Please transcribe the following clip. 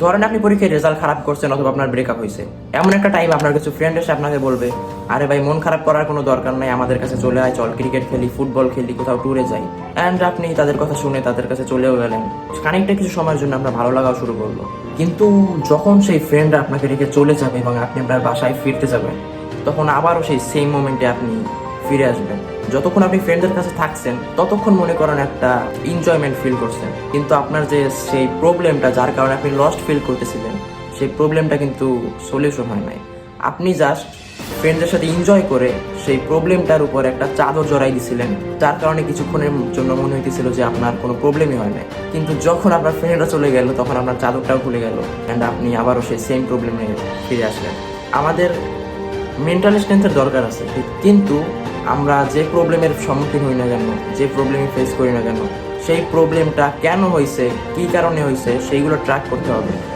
ধরেন আপনি পরীক্ষায় রেজাল্ট খারাপ করছেন অথবা আপনার ব্রেকআপ হয়েছে, এমন একটা টাইম আপনার কিছু ফ্রেন্ড এসে আপনাকে বলবে, আরে ভাই মন খারাপ করার কোনো দরকার নাই, আমাদের কাছে চলে আয়, চল ক্রিকেট খেলি, ফুটবল খেলি, কোথাও ট্যুরে যাই। অ্যান্ড আপনি তাদের কথা শুনে তাদের কাছে চলেও গেলেন, খানিকটা কিছু সময়ের জন্য আপনার ভালো লাগাও শুরু করলো। কিন্তু যখন সেই ফ্রেন্ডরা আপনাকে রেখে চলে যাবে এবং আপনি আপনার বাসায় ফিরতে যাবেন, তখন আবারও সেই সেম মোমেন্টে আপনি ফিরে আসবেন। যতক্ষণ আপনি ফ্রেন্ডদের কাছে থাকছেন ততক্ষণ মনে করেন একটা এনজয়মেন্ট ফিল করছেন, কিন্তু আপনার যে সেই প্রবলেমটা যার কারণে আপনি লস্ট ফিল করতেছিলেন, সেই প্রবলেমটা কিন্তু সলিউশন হয় নাই। আপনি জাস্ট ফ্রেন্ডদের সাথে এনজয় করে সেই প্রবলেমটার উপর একটা চাদর জড়াই দিছিলেন, যার কারণে কিছুক্ষণের জন্য মনে হইতেছিল যে আপনার কোনো প্রবলেমই হয় নাই। কিন্তু যখন আপনার ফ্রেন্ডরা চলে গেল তখন আপনার চাদরটাও খুলে গেল অ্যান্ড আপনি আবারও সেই সেম প্রবলেমে ফিরে আসলেন। আমাদের মেন্টাল স্ট্রেংথের দরকার আছে, কিন্তু আমরা যে প্রবলেমের সম্মুখীন হই না কেন, যে প্রবলেমে ফেস করি না কেন, সেই প্রবলেমটা কেন হয়েছে, কী কারণে হয়েছে, সেইগুলো ট্র্যাক করতে হবে।